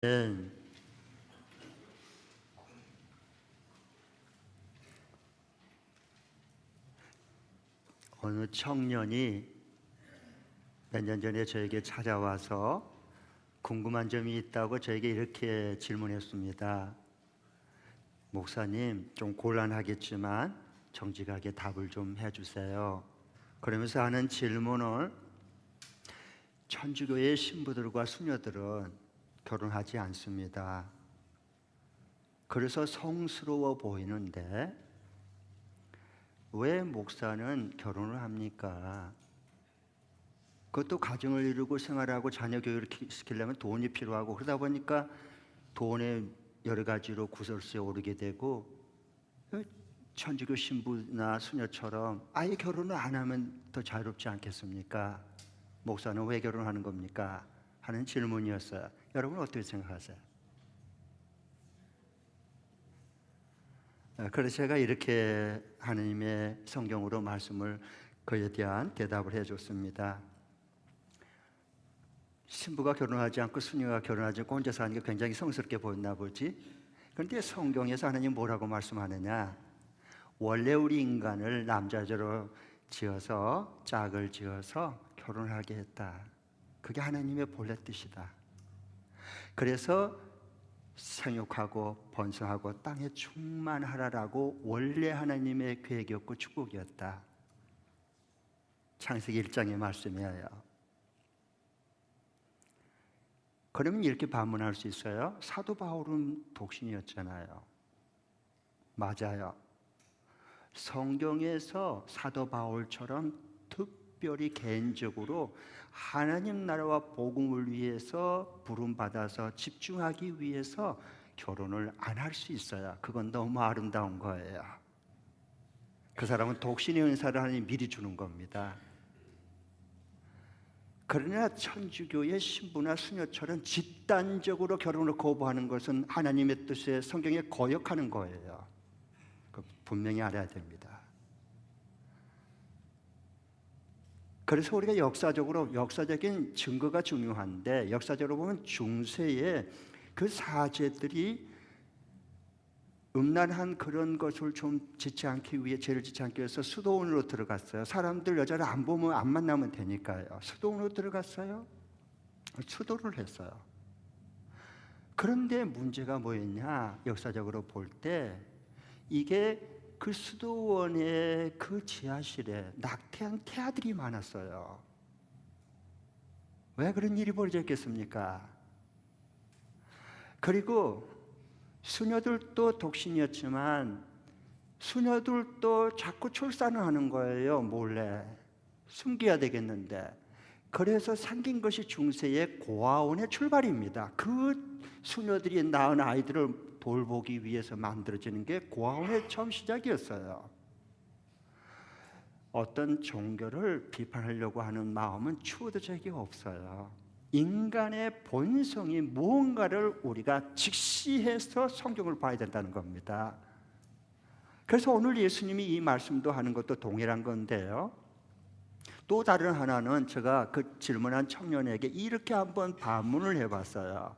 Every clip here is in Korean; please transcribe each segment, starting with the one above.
네, 어느 청년이 몇 년 전에 저에게 찾아와서 궁금한 점이 있다고 저에게 이렇게 질문했습니다. 목사님, 좀 곤란하겠지만 정직하게 답을 좀 해주세요. 그러면서 하는 질문을, 천주교의 신부들과 수녀들은 결혼하지 않습니다. 그래서 성스러워 보이는데 왜 목사는 결혼을 합니까? 그것도 가정을 이루고 생활하고 자녀 교육을 시키려면 돈이 필요하고, 그러다 보니까 돈의 여러 가지로 구설수에 오르게 되고, 천주교 신부나 수녀처럼 아예 결혼을 안 하면 더 자유롭지 않겠습니까? 목사는 왜 결혼하는 겁니까? 하는 질문이었어요. 여러분 어떻게 생각하세요? 그래서 제가 이렇게 하느님의 성경으로 말씀을 그에 대한 대답을 해줬습니다. 신부가 결혼하지 않고 수녀가 결혼하지 않고 혼자 사는 게 굉장히 성스럽게 보였나 보지. 그런데 성경에서 하나님 뭐라고 말씀하느냐? 원래 우리 인간을 남자로 지어서 짝을 지어서 결혼하게 했다. 그게 하나님의 본래 뜻이다. 그래서 생육하고 번성하고 땅에 충만하라라고 원래 하나님의 계획이었고 축복이었다. 창세기 1장의 말씀이에요. 그러면 이렇게 반문할 수 있어요. 사도 바울은 독신이었잖아요. 맞아요. 성경에서 사도 바울처럼 특별히 개인적으로 하나님 나라와 복음을 위해서 부름받아서 집중하기 위해서 결혼을 안 할 수 있어요. 그건 너무 아름다운 거예요. 그 사람은 독신의 은사를 하나님 미리 주는 겁니다. 그러나 천주교의 신부나 수녀처럼 집단적으로 결혼을 거부하는 것은 하나님의 뜻에 성경에 거역하는 거예요. 분명히 알아야 됩니다. 그래서 우리가 역사적인 증거가 중요한데, 역사적으로 보면 중세에 그 사제들이 음란한 그런 것을 좀 짓지 않기 위해, 죄를 짓지 않기 위해서 수도원으로 들어갔어요. 사람들 여자를 안 보면 안 만나면 되니까요. 수도원으로 들어갔어요. 수도를 했어요. 그런데 문제가 뭐였냐? 역사적으로 볼 때 이게 그 수도원의 그 지하실에 낙태한 태아들이 많았어요. 왜 그런 일이 벌어졌겠습니까? 그리고 수녀들도 독신이었지만 수녀들도 자꾸 출산을 하는 거예요. 몰래 숨겨야 되겠는데. 그래서 생긴 것이 중세의 고아원의 출발입니다. 그 수녀들이 낳은 아이들을 돌보기 위해서 만들어지는 게 고아원의 처음 시작이었어요. 어떤 종교를 비판하려고 하는 마음은 추호도 적이 없어요. 인간의 본성이 무언가를 우리가 직시해서 성경을 봐야 된다는 겁니다. 그래서 오늘 예수님이 이 말씀도 하는 것도 동일한 건데요. 또 다른 하나는, 제가 그 질문한 청년에게 이렇게 한번 반문을 해봤어요.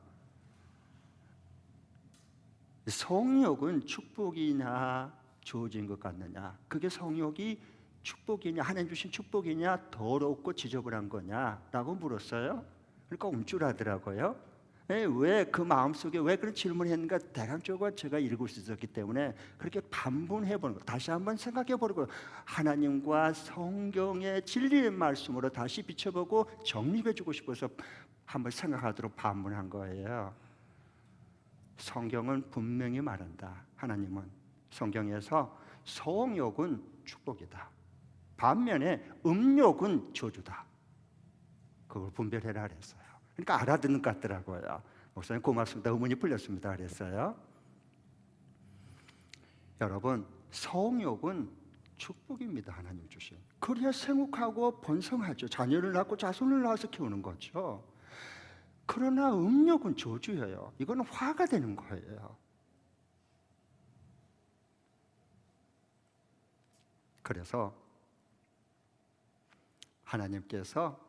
성욕은 축복이냐 주어진 것 같느냐? 그게 성욕이 축복이냐, 하나님 주신 축복이냐, 더럽고 지저분한 거냐? 라고 물었어요. 그러니까 움찔하더라고요. 왜 그 마음속에 왜 그런 질문을 했는가, 대강적으로 제가 읽을 수 있었기 때문에 그렇게 반문해보는 거, 다시 한번 생각해보는 거, 하나님과 성경의 진리의 말씀으로 다시 비춰보고 정립해주고 싶어서 한번 생각하도록 반문한 거예요. 성경은 분명히 말한다. 하나님은 성경에서 성욕은 축복이다. 반면에 음욕은 저주다. 그걸 분별해라 그랬어요. 그러니까 알아듣는 것 같더라고요. 목사님 고맙습니다. 의문이 풀렸습니다. 그랬어요. 여러분, 성욕은 축복입니다. 하나님 주신. 그래야 생육하고 번성하죠. 자녀를 낳고 자손을 낳아서 키우는 거죠. 그러나 음욕은 저주예요. 이거는 화가 되는 거예요. 그래서 하나님께서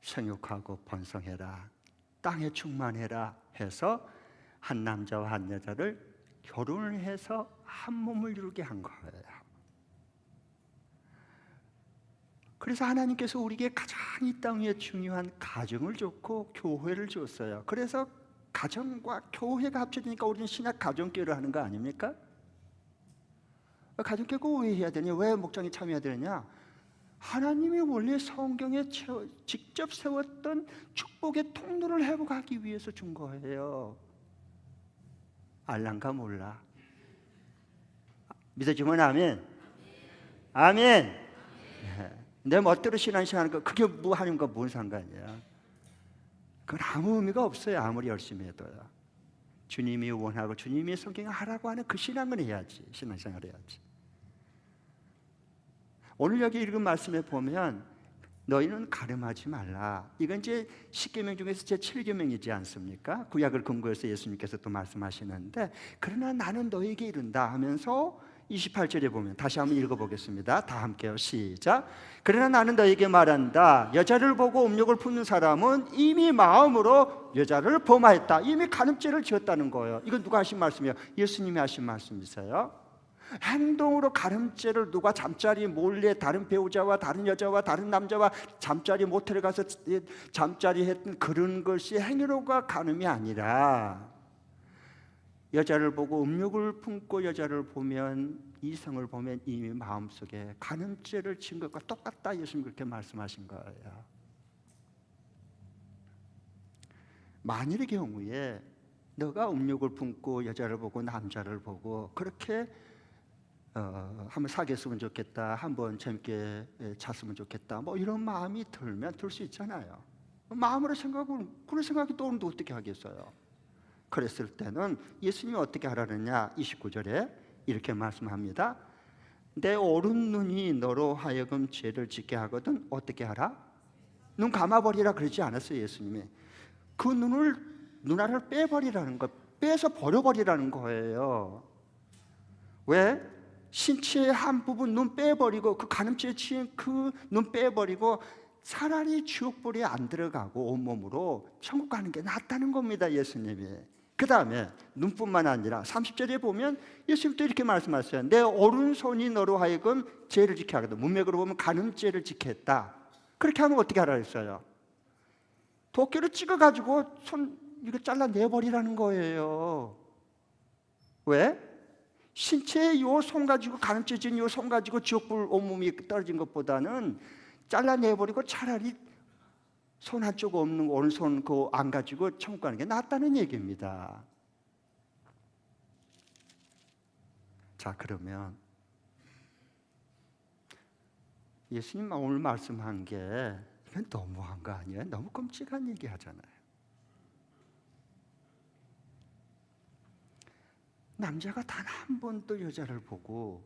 생육하고 번성해라, 땅에 충만해라 해서 한 남자와 한 여자를 결혼을 해서 한 몸을 이루게 한 거예요. 그래서 하나님께서 우리에게 가장 이 땅 위에 중요한 가정을 줬고 교회를 줬어요. 그래서 가정과 교회가 합쳐지니까 우리는 신약 가정교회를 하는 거 아닙니까? 가정교회 왜 해야 되냐? 왜 목장에 참여해야 되느냐? 하나님이 원래 성경에 직접 세웠던 축복의 통로를 회복하기 위해서 준 거예요. 알란가 몰라? 믿어지면 아멘. 아멘. 내 멋대로 신앙생활하는 거 그게 뭐 하나님과 뭔 상관이야? 그건 아무 의미가 없어요. 아무리 열심히 해도요. 주님이 원하고 주님이 성경에 하라고 하는 그 신앙을 해야지. 신앙생활 해야지. 오늘 여기 읽은 말씀에 보면 너희는 가늠하지 말라. 이건 이제 10계명 중에서 제 7계명이지 않습니까? 구약을 근거해서 예수님께서 또 말씀하시는데, 그러나 나는 너희에게 이른다 하면서 28절에 보면 다시 한번 읽어보겠습니다. 다 함께요. 시작. 그러나 나는 너희에게 말한다. 여자를 보고 음욕을 품는 사람은 이미 마음으로 여자를 범하였다. 이미 간음죄를 지었다는 거예요. 이건 누가 하신 말씀이에요? 예수님이 하신 말씀이세요. 행동으로 가늠죄를 누가 잠자리 몰래 다른 배우자와 다른 여자와 다른 남자와 잠자리 모텔에 가서 잠자리 했던 그런 것이 행위로가 가늠이 아니라, 여자를 보고 음욕을 품고 여자를 보면, 이성을 보면 이미 마음속에 간음죄를 지은 것과 똑같다. 예수님 그렇게 말씀하신 거예요. 만일의 경우에 너가 음욕을 품고 여자를 보고 남자를 보고 그렇게 한번 사귀었으면 좋겠다, 한번 재밌게 잤으면 좋겠다, 뭐 이런 마음이 들면 들 수 있잖아요. 마음으로 생각을, 그런 생각이 떠오르는데 어떻게 하겠어요? 그랬을 때는 예수님이 어떻게 하라느냐? 29절에 이렇게 말씀합니다. 내 오른 눈이 너로 하여금 죄를 짓게 하거든 어떻게 하라? 눈 감아버리라 그러지 않았어요. 예수님이 그 눈알을 빼버리라는 거, 빼서 버려버리라는 거예요. 왜? 신체의 한 부분 눈 빼버리고, 그 간음죄에 취한 그 눈 빼버리고 차라리 지옥불에 안 들어가고 온몸으로 천국 가는 게 낫다는 겁니다. 예수님이. 그 다음에 눈뿐만 아니라 30절에 보면 예수님도 이렇게 말씀하셨어요. 내 오른손이 너로 하여금 죄를 지게 하거든. 문맥으로 보면 간음죄를 지게 했다. 그렇게 하면 어떻게 하라 했어요? 도끼로 찍어가지고 손 이거 잘라내버리라는 거예요. 왜? 신체의 요 손 가지고, 간음죄 지은 요 손 가지고 지옥불 온몸이 떨어진 것보다는 잘라내버리고 차라리 손 한쪽 없는 오른손 그거 안 가지고 천국 가는 게 낫다는 얘기입니다. 자, 그러면 예수님 오늘 말씀한 게 이건 너무한 거 아니에요? 너무 끔찍한 얘기 하잖아요. 남자가 단 한 번도 여자를 보고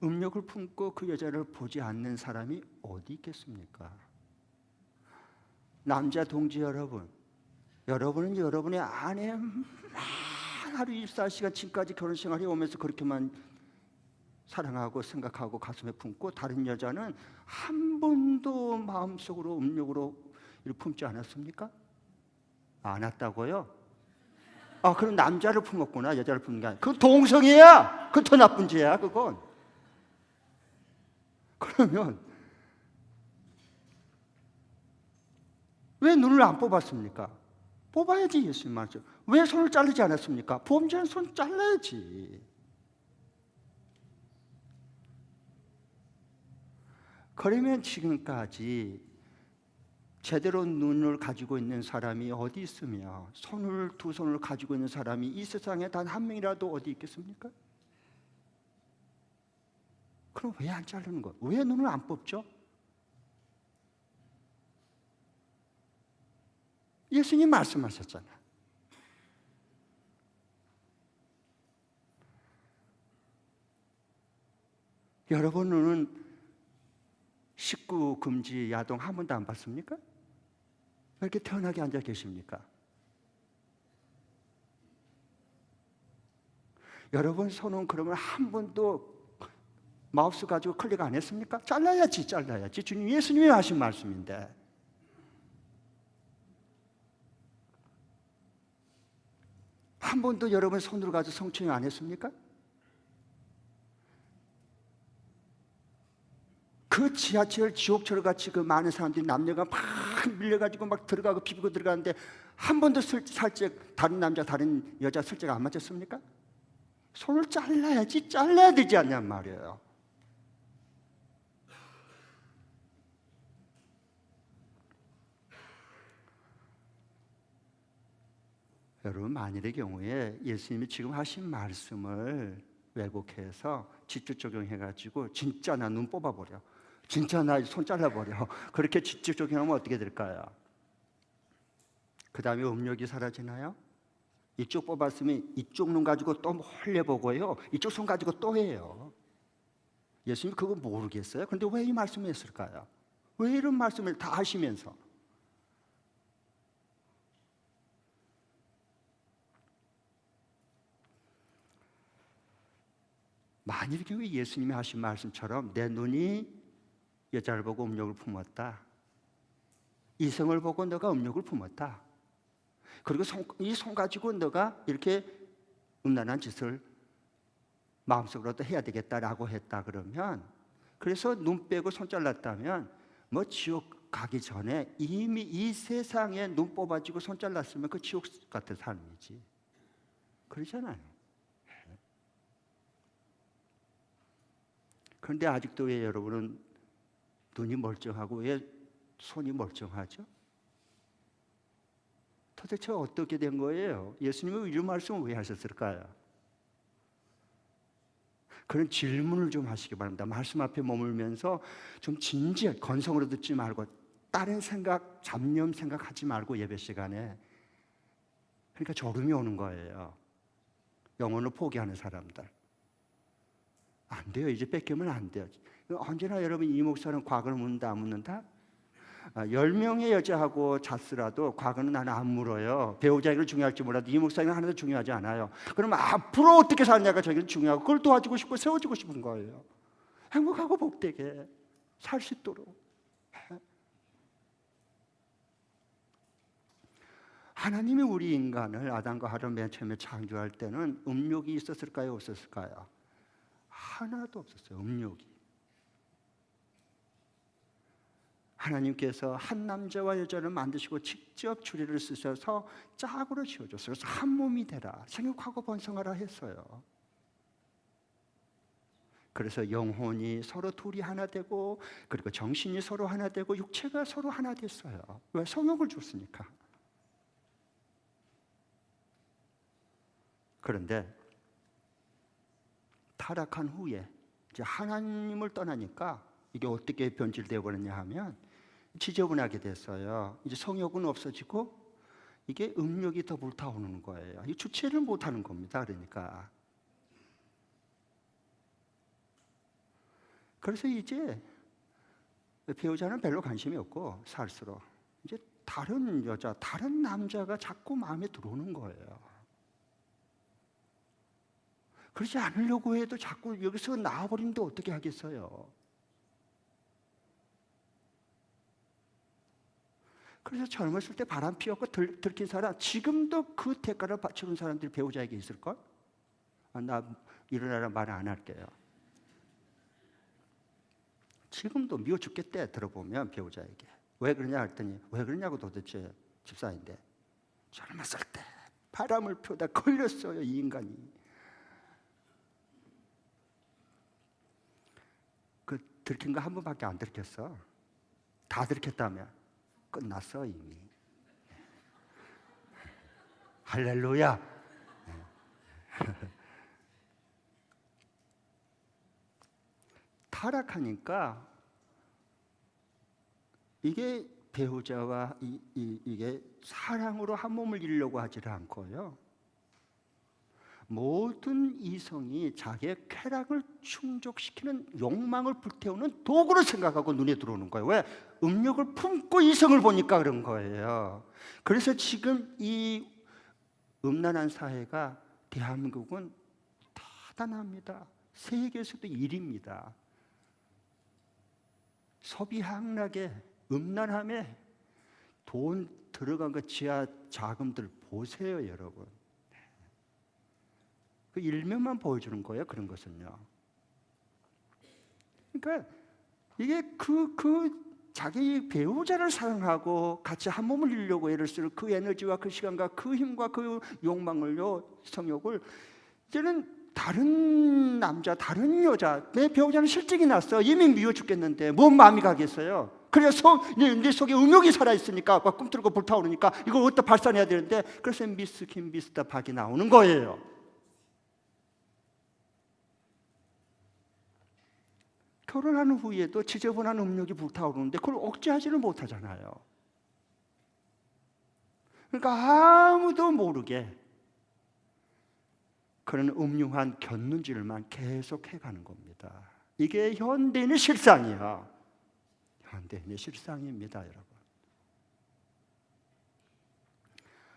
음욕을 품고 그 여자를 보지 않는 사람이 어디 있겠습니까? 남자 동지 여러분, 여러분은 여러분의 아내 하루 24시간 지금까지 결혼 생활해 오면서 그렇게만 사랑하고 생각하고 가슴에 품고, 다른 여자는 한 번도 마음속으로 음욕으로 품지 않았습니까? 안 왔다고요? 그럼 남자를 품었구나, 여자를 품는 게 아니라. 그건 동성애야. 그건 더 나쁜 죄야, 그건. 그러면 왜 눈을 안 뽑았습니까? 뽑아야지. 예수님 말씀. 왜 손을 자르지 않았습니까? 범죄한 손 잘라야지. 그러면 지금까지 제대로 눈을 가지고 있는 사람이 어디 있으며 두 손을 가지고 있는 사람이 이 세상에 단 한 명이라도 어디 있겠습니까? 그럼 왜 안 자르는 거예요? 왜 눈을 안 뽑죠? 예수님 말씀하셨잖아. 여러분은 식구 금지 야동 한 번도 안 봤습니까? 왜 이렇게 태연하게 앉아 계십니까? 여러분 손은 그러면 한 번도 마우스 가지고 클릭 안 했습니까? 잘라야지. 주님 예수님이 하신 말씀인데. 한 번도 여러분 손으로 가서 성추행 안 했습니까? 그 지하철 지옥철 같이 그 많은 사람들이 남녀가 막 밀려가지고 막 들어가고 비비고 들어가는데 한 번도 살짝 다른 남자 다른 여자 슬쩍 안 맞았습니까? 손을 잘라야지, 잘라야 되지 않냔 말이에요. 여러분, 만일의 경우에 예수님이 지금 하신 말씀을 왜곡해서 직접 적용해가지고 진짜 나 눈 뽑아버려, 진짜 나 손 잘라버려, 그렇게 직접 적용하면 어떻게 될까요? 그 다음에 음욕이 사라지나요? 이쪽 뽑았으면 이쪽 눈 가지고 또 헐려보고요, 이쪽 손 가지고 또 해요. 예수님이 그거 모르겠어요? 그런데 왜 이 말씀을 했을까요? 왜 이런 말씀을 다 하시면서? 만일 경우에 예수님이 하신 말씀처럼 내 눈이 여자를 보고 음욕을 품었다, 이성을 보고 너가 음욕을 품었다, 그리고 이 손 가지고 너가 이렇게 음란한 짓을 마음속으로도 해야 되겠다라고 했다 그러면, 그래서 눈 빼고 손 잘랐다면 뭐 지옥 가기 전에 이미 이 세상에 눈 뽑아지고 손 잘랐으면 그 지옥 같은 삶이지. 그러잖아요. 그런데 아직도 왜 여러분은 눈이 멀쩡하고 왜 손이 멀쩡하죠? 도대체 어떻게 된 거예요? 예수님은 이런 말씀을 왜 하셨을까요? 그런 질문을 좀 하시기 바랍니다. 말씀 앞에 머물면서 좀 진지하게, 건성으로 듣지 말고 다른 생각, 잡념 생각하지 말고 예배 시간에. 그러니까 졸음이 오는 거예요. 영혼을 포기하는 사람들. 안 돼요. 이제 뺏기면 안 돼요. 언제나 여러분, 이 목사는 과거를 묻는다 안 묻는다? 10명의 여자하고 잤으라도 과거는 나는 안 물어요. 배우자에게 중요할지 몰라도 이 목사는 하나도 중요하지 않아요. 그럼 앞으로 어떻게 사느냐가 저기는 중요하고, 그걸 도와주고 싶고 세워주고 싶은 거예요. 행복하고 복되게 살 수 있도록. 하나님이 우리 인간을 아담과 하와를 맨 처음에 창조할 때는 음욕이 있었을까요? 없었을까요? 하나도 없었어요. 음욕이. 하나님께서 한 남자와 여자를 만드시고 직접 주리를 쓰셔서 짝으로 지어줬어요. 그래서 한 몸이 되라, 생육하고 번성하라 했어요. 그래서 영혼이 서로 둘이 하나 되고, 그리고 정신이 서로 하나 되고, 육체가 서로 하나 됐어요. 왜? 성욕을 줬으니까. 그런데 타락한 후에 이제 하나님을 떠나니까 이게 어떻게 변질되어 버렸냐 하면 지저분하게 됐어요. 이제 성욕은 없어지고 이게 음욕이 더 불타오르는 거예요. 이 주체를 못하는 겁니다. 그러니까. 그래서 이제 배우자는 별로 관심이 없고 살수록 이제 다른 여자, 다른 남자가 자꾸 마음에 들어오는 거예요. 그렇지 않으려고 해도 자꾸 여기서 나와버리는데 어떻게 하겠어요? 그래서 젊었을 때 바람 피웠고 들킨 사람, 지금도 그 대가를 바치는 사람들이 배우자에게 있을걸? 나 일어나라 말 안 할게요. 지금도 미워 죽겠대. 들어보면 배우자에게 왜 그러냐 했더니, 왜 그러냐고 도대체 집사인데, 젊었을 때 바람을 피우다 걸렸어요, 이 인간이. 그 들킨 거 한 번밖에 안 들켰어. 다 들켰다면 끝났어 이미. 할렐루야. 타락하니까 이게 배우자와 이게 사랑으로 한 몸을 이루려고 하지를 않고요, 모든 이성이 자기의 쾌락을 충족시키는 욕망을 불태우는 도구로 생각하고 눈에 들어오는 거예요. 왜? 음욕을 품고 이성을 보니까 그런 거예요. 그래서 지금 이 음란한 사회가, 대한민국은 대단합니다. 세계에서도 1위입니다. 소비 향락에, 음란함에 돈 들어간 거 지하 자금들 보세요, 여러분. 그 일면만 보여주는 거예요. 그런 것은요. 그러니까 이게 자기 배우자를 사랑하고 같이 한 몸을 이루려고 애를 쓰는 그 에너지와 그 시간과 그 힘과 그 욕망을요, 성욕을 이제는 다른 남자, 다른 여자, 내 배우자는 실직이 났어. 이미 미워 죽겠는데 뭔 마음이 가겠어요. 그래서 내 속에 음욕이 살아있으니까 막 꿈틀고 불타오르니까 이걸 어디다 발산해야 되는데, 그래서 미스 킴 미스터 박이 나오는 거예요. 결혼한 후에도 지저분한 음욕이 불타오르는데 그걸 억제하지를 못하잖아요. 그러니까 아무도 모르게 그런 음흉한 곁눈질만 계속 해가는 겁니다. 이게 현대인의 실상이야. 현대인의 실상입니다, 여러분.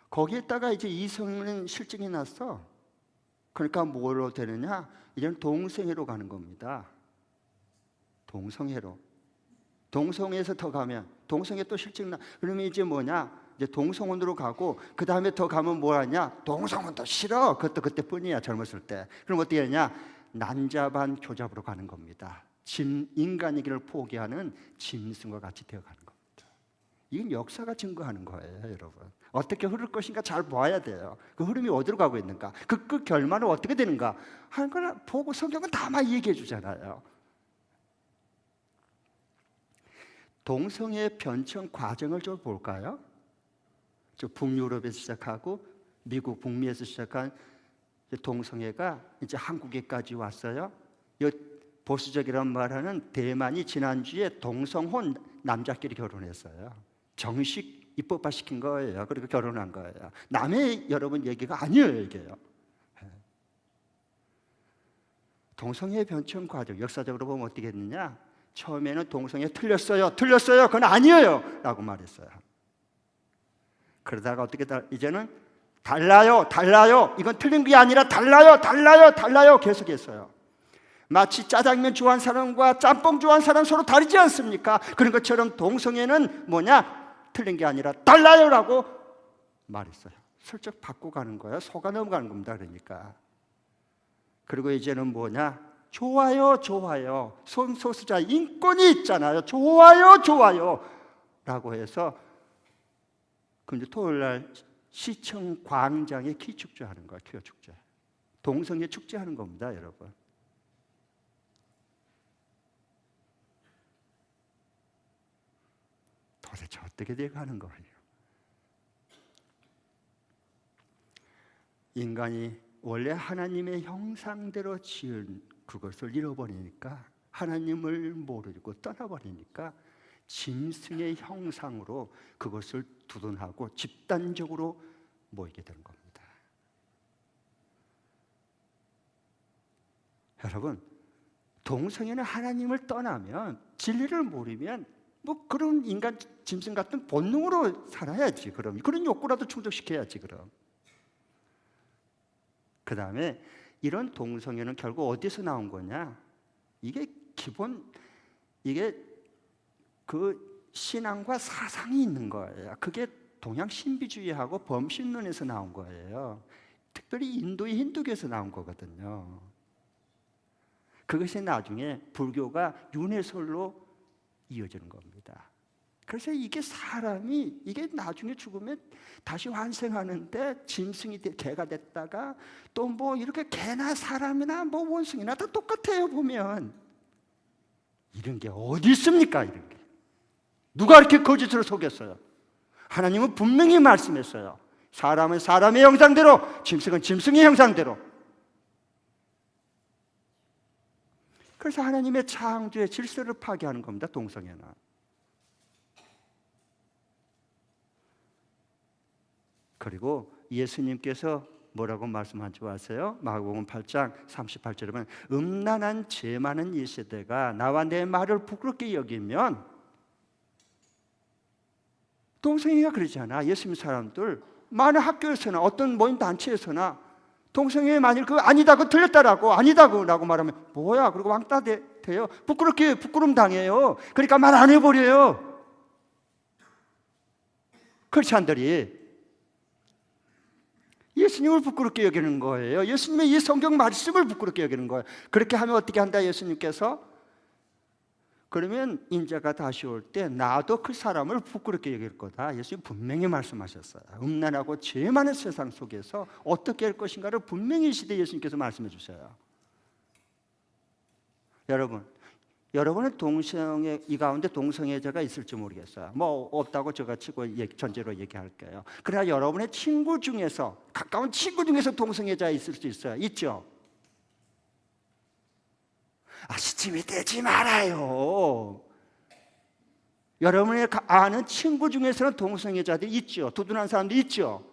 거기에다가 이제 이성은 실증이 났어. 그러니까 뭐로 되느냐? 이제는 동성애로 가는 겁니다. 동성애로. 동성애에서 더 가면 동성애 또 실증 나. 그러면 이제 뭐냐? 이제 동성혼으로 가고 그 다음에 더 가면 뭐 하냐? 동성혼도 싫어. 그것도 그때뿐이야, 젊었을 때. 그럼 어떻게 하냐? 난잡한 교잡으로 가는 겁니다. 인간이기를 포기하는 짐승과 같이 되어가는 겁니다. 이건 역사가 증거하는 거예요, 여러분. 어떻게 흐를 것인가 잘 봐야 돼요. 그 흐름이 어디로 가고 있는가, 그 결말은 어떻게 되는가 하는 걸 보고 성경은 다 막 얘기해 주잖아요. 동성애 변천 과정을 좀 볼까요? 저 북유럽에서 시작하고 미국 북미에서 시작한 동성애가 이제 한국에까지 왔어요. 보수적이란 말하는 대만이 지난주에 동성혼 남자끼리 결혼했어요. 정식 입법화 시킨 거예요. 그리고 결혼한 거예요. 남의 여러분 얘기가 아니에요, 이게요. 동성애 변천 과정 역사적으로 보면 어떻게 했느냐? 처음에는 동성애 틀렸어요. 그건 아니에요 라고 말했어요. 그러다가 어떻게 이제는 달라요. 이건 틀린 게 아니라 달라요 계속했어요. 마치 짜장면 좋아하는 사람과 짬뽕 좋아하는 사람 서로 다르지 않습니까? 그런 것처럼 동성애는 뭐냐? 틀린 게 아니라 달라요라고 말했어요. 슬쩍 바꿔 가는 거예요. 속아 넘어가는 겁니다. 그러니까. 그리고 이제는 뭐냐? 좋아요. 성소수자 인권이 있잖아요. 좋아요 라고 해서 근데 토요일 날 시청 광장에 기축제 하는 거야. 퀴어 축제. 동성애 축제 하는 겁니다, 여러분. 도대체 어떻게 되어 가는 거예요? 인간이 원래 하나님의 형상대로 지은 그것을 잃어버리니까, 하나님을 모르고 떠나버리니까 짐승의 형상으로 그것을 두둔하고 집단적으로 모이게 되는 겁니다. 여러분, 동성애는 하나님을 떠나면, 진리를 모르면 뭐 그런 인간 짐승 같은 본능으로 살아야지. 그럼 그런 욕구라도 충족시켜야지. 그럼 그 다음에 이런 동성애는 결국 어디서 나온 거냐? 이게 그 신앙과 사상이 있는 거예요. 그게 동양 신비주의하고 범신론에서 나온 거예요. 특별히 인도의 힌두교에서 나온 거거든요. 그것이 나중에 불교가 윤회설로 이어지는 겁니다. 그래서 이게 나중에 죽으면 다시 환생하는데 짐승이 개가 됐다가 또 뭐 이렇게 개나 사람이나 뭐 원숭이나 다 똑같아요. 보면 이런 게 어디 있습니까? 이런 게 누가 이렇게 거짓으로 속였어요? 하나님은 분명히 말씀했어요. 사람은 사람의 형상대로, 짐승은 짐승의 형상대로. 그래서 하나님의 창조의 질서를 파괴하는 겁니다, 동성애는. 그리고 예수님께서 뭐라고 말씀한 줄 아세요? 마가복음 8장 38절에 보면 음란한 죄 많은 이 세대가 나와 내 말을 부끄럽게 여기면, 동성애가 그러잖아. 예수님 사람들 많은 학교에서나 어떤 모임 단체에서나 동성애 만일 그거 아니다, 그거 틀렸다라고 아니다라고 말하면 뭐야? 그리고 왕따 돼요. 부끄럼 당해요. 그러니까 말 안 해버려요. 크리스찬들이 예수님을 부끄럽게 여기는 거예요. 예수님의 이 성경 말씀을 부끄럽게 여기는 거예요. 그렇게 하면 어떻게 한다 예수님께서? 그러면 인자가 다시 올 때 나도 그 사람을 부끄럽게 여길 거다. 예수님 분명히 말씀하셨어요. 음란하고 죄 많은 세상 속에서 어떻게 할 것인가를 분명히 이 시대 예수님께서 말씀해 주셔요. 여러분은 동성애, 이 가운데 동성애자가 있을지 모르겠어요. 뭐 없다고 제가 치고 전제로 얘기할게요. 그러나 여러분의 친구 중에서, 가까운 친구 중에서 동성애자 있을 수 있어요. 있죠? 시침이 되지 말아요. 여러분의 아는 친구 중에서는 동성애자들이 있죠. 두둔한 사람도 있죠.